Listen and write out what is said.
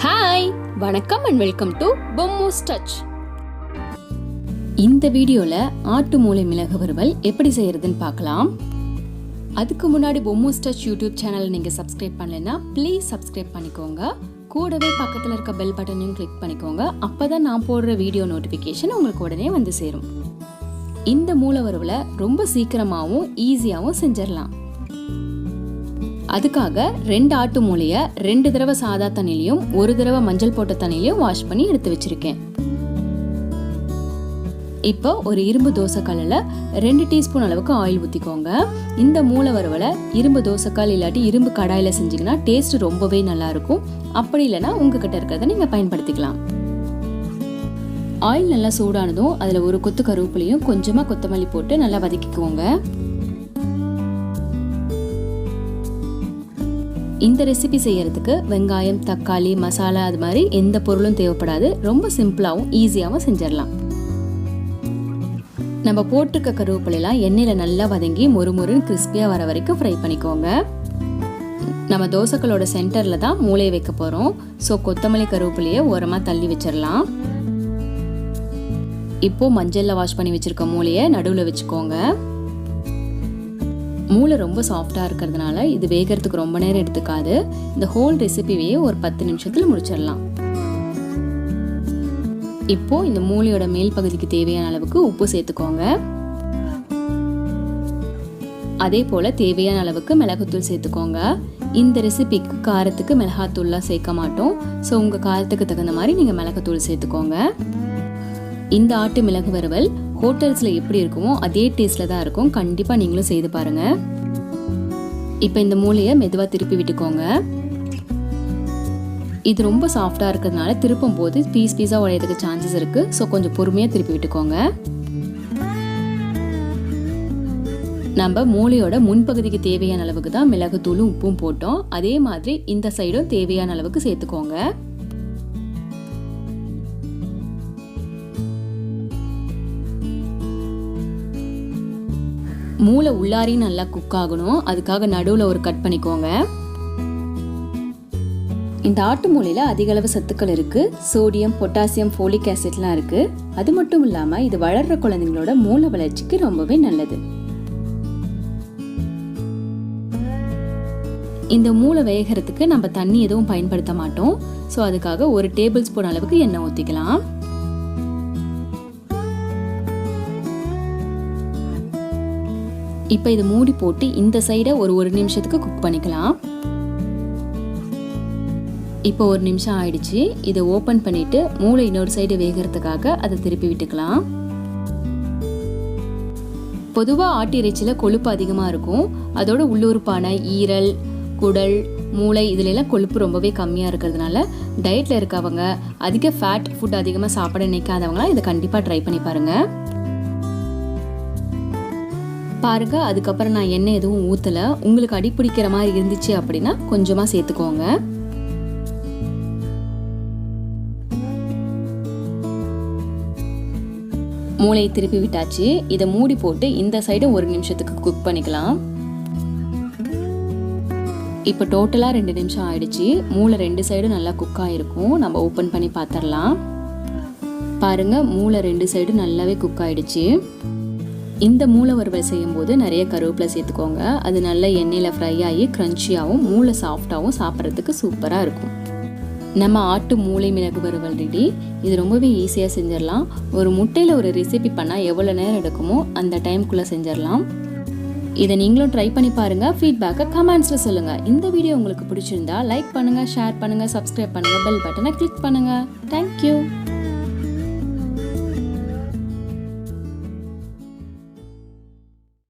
Hi, வணக்கம் and welcome to பொம்மூஸ் touch. இந்த வீடியோல ஆட்டு மூளை மிளகு வறுவல் எப்படி செய்யறதுன்னு பார்க்கலாம். அதுக்கு முன்னாடி பொம்மூஸ் டச் யூடியூப் சேனலை நீங்க சப்ஸ்கிரைப் பண்ணலைன்னா ப்ளீஸ் சப்ஸ்கிரைப் பண்ணிக்கோங்க. கூடவே பக்கத்தில் இருக்க பெல் பட்டனையும் கிளிக் பண்ணிக்கோங்க. அப்பதான் நான் போடுற வீடியோ நோட்டிஃபிகேஷன் உங்களுக்கு உடனே வந்து சேரும். இந்த மூளை வறுவலை ரொம்ப சீக்கிரமாகவும் ஈஸியாகவும் செஞ்சிடலாம். அதுக்காக 2 ஆட்டு மூளையை 2 தடவை சாதா தண்ணிலையும் 1 தடவை மஞ்சள் போட்ட தண்ணிலையும் வாஷ் பண்ணி எடுத்து வச்சிருக்கேன். இப்போ ஒரு இரும்பு தோசைக்கல்லில் 2 டீஸ்பூன் அளவுக்கு ஆயில் ஊற்றிக்கோங்க. இந்த மூளை வறுவலை இரும்பு தோசைக்கல் இல்லாட்டி இரும்பு கடாயில் செஞ்சிங்கன்னா டேஸ்ட் ரொம்பவே நல்லா இருக்கும். அப்படி இல்லைன்னா உங்ககிட்ட இருக்கிறத நீங்கள் பயன்படுத்திக்கலாம். ஆயில் நல்லா சூடானதும் அதில் ஒரு கொத்து கருவேப்பிலையும் கொஞ்சமாக கொத்தமல்லி போட்டு நல்லா வதக்கிக்கோங்க. இந்த ரெசிபி செய்யறதுக்கு வெங்காயம், தக்காளி, மசாலா அது மாதிரி எந்த பொருளும் தேவைப்படாது. ரொம்ப சிம்பிளாகவும் ஈஸியாகவும் செஞ்சிடலாம். நம்ம போட்டிருக்க கருவேப்பிலையெல்லாம் எண்ணெயில் நல்லா வதங்கி மொறுமொறுன்னு கிறிஸ்பியாக வர வரைக்கும் ஃப்ரை பண்ணிக்கோங்க. நம்ம தோசைகளோட சென்டரில் தான் மூளையை வைக்க போகிறோம். ஸோ கொத்தமல்லி கருவேப்பிலையை ஓரமாக தள்ளி வச்சிடலாம். இப்போ மஞ்சளில் வாஷ் பண்ணி வச்சிருக்க மூளையை நடுவில் வச்சுக்கோங்க. மூளை ரொம்ப சாஃப்டாக இருக்கிறதுனால இது வேகிறதுக்கு ரொம்ப நேரம் எடுத்துக்காது. இந்த ஹோல் ரெசிபியே ஒரு 10 நிமிஷத்தில் முடிச்சிடலாம். இப்போ இந்த மூளையோட மேல் பகுதிக்கு தேவையான அளவுக்கு உப்பு சேர்த்துக்கோங்க. அதே போல தேவையான அளவுக்கு மிளகுத்தூள் சேர்த்துக்கோங்க. இந்த ரெசிபிக்கு காரத்துக்கு மிளகாத்தூள்லாம் சேர்க்க மாட்டோம். ஸோ உங்கள் காரத்துக்கு தகுந்த மாதிரி நீங்கள் மிளகுத்தூள் சேர்த்துக்கோங்க. இந்த ஆட்டு மிளகு வறுவல் ஹோட்டல்ஸில் எப்படி இருக்குமோ அதே டேஸ்ட்டில் தான் இருக்கும். கண்டிப்பாக நீங்களும் செய்து பாருங்கள். இப்போ இந்த மூளையை மெதுவாக திருப்பி விட்டுக்கோங்க. இது ரொம்ப சாஃப்டாக இருக்கிறதுனால திருப்பும் போது பீஸாக உடையறதுக்கு சான்சஸ் இருக்குது. ஸோ கொஞ்சம் பொறுமையாக திருப்பி விட்டுக்கோங்க. நம்ம மூளையோட முன்பகுதிக்கு தேவையான அளவுக்கு தான் மிளகுத்தூளும் உப்பும் போட்டோம். அதே மாதிரி இந்த சைடும் தேவையான அளவுக்கு சேர்த்துக்கோங்க. மூளை உள்ளாரையும் நல்லா குக் ஆகணும். அதுக்காக நடுவில் ஒரு கட் பண்ணிக்கோங்க. இந்த ஆட்டு மூளையில் அதிக அளவு சத்துக்கள் இருக்கு. சோடியம், பொட்டாசியம், ஃபோலிக் ஆசிட்லாம் இருக்கு. அது மட்டும் இல்லாம இது வளர்ற குழந்தைங்களோட மூளை வளர்ச்சிக்கு ரொம்பவே நல்லது. இந்த மூளை வேகிறதுக்கு நம்ம தண்ணி எதுவும் பயன்படுத்த மாட்டோம். ஸோ அதுக்காக ஒரு டேபிள் ஸ்பூன் அளவுக்கு எண்ணெய் ஊற்றிக்கலாம். இப்போ இது மூடி போட்டு இந்த சைடை ஒரு நிமிஷத்துக்கு குக் பண்ணிக்கலாம். இப்போ 1 நிமிஷம் ஆயிடுச்சு. இதை ஓப்பன் பண்ணிட்டு மூளை இன்னொரு சைடு வேகிறதுக்காக அதை திருப்பி விட்டுக்கலாம். பொதுவாக ஆட்டு இறைச்சியில் கொழுப்பு அதிகமாக இருக்கும். அதோட உள்ளுறுப்பான ஈரல், குடல், மூளை இதுலெல்லாம் கொழுப்பு ரொம்பவே கம்மியாக இருக்கிறதுனால டயட்டில் இருக்கவங்க, அதிக ஃபேட் ஃபுட் அதிகமாக சாப்பிட நினைக்காதவங்களாம் இதை கண்டிப்பாக ட்ரை பண்ணி பாருங்கள். பாருங்க, அதுக்கப்புறம் நான் எண்ணெய் எதுவும் ஊற்றலை. உங்களுக்கு அடிப்பிடிக்கிற மாதிரி இருந்துச்சு அப்படின்னா கொஞ்சமாக சேர்த்துக்கோங்க. மூளையை திருப்பி விட்டாச்சு. இதை மூடி போட்டு இந்த சைடு 1 நிமிஷத்துக்கு குக் பண்ணிக்கலாம். இப்போ டோட்டலாக 2 நிமிஷம் ஆயிடுச்சு. மூளை 2 சைடும் நல்லா குக் ஆகிருக்கும். நம்ம ஓப்பன் பண்ணி பார்த்துடலாம். பாருங்க, மூளை 2 சைடும் நல்லாவே குக் ஆயிடுச்சு. இந்த மூளை வறுவல் செய்யும்போது நிறைய கருவேப்பிலை சேர்த்துக்கோங்க. அது நல்ல எண்ணெயில் ஃப்ரை ஆகி க்ரன்ச்சியாகவும் மூளை சாஃப்டாகவும் சாப்பிட்றதுக்கு சூப்பராக இருக்கும். நம்ம ஆட்டு மூளை மிளகு வறுவல் ரெடி. இது ரொம்பவே ஈஸியாக செஞ்சிடலாம். ஒரு முட்டையில் ஒரு ரெசிபி பண்ணால் எவ்வளோ நேரம் எடுக்குமோ அந்த டைம்குள்ளே செஞ்சிடலாம். இதை நீங்களும் ட்ரை பண்ணி பாருங்கள். ஃபீட்பேக்கை கமெண்ட்ஸில் சொல்லுங்கள். இந்த வீடியோ உங்களுக்கு பிடிச்சிருந்தா லைக் பண்ணுங்கள், ஷேர் பண்ணுங்கள், சப்ஸ்கிரைப் பண்ணுங்கள், பெல் பட்டனை கிளிக் பண்ணுங்கள். தேங்க்யூ.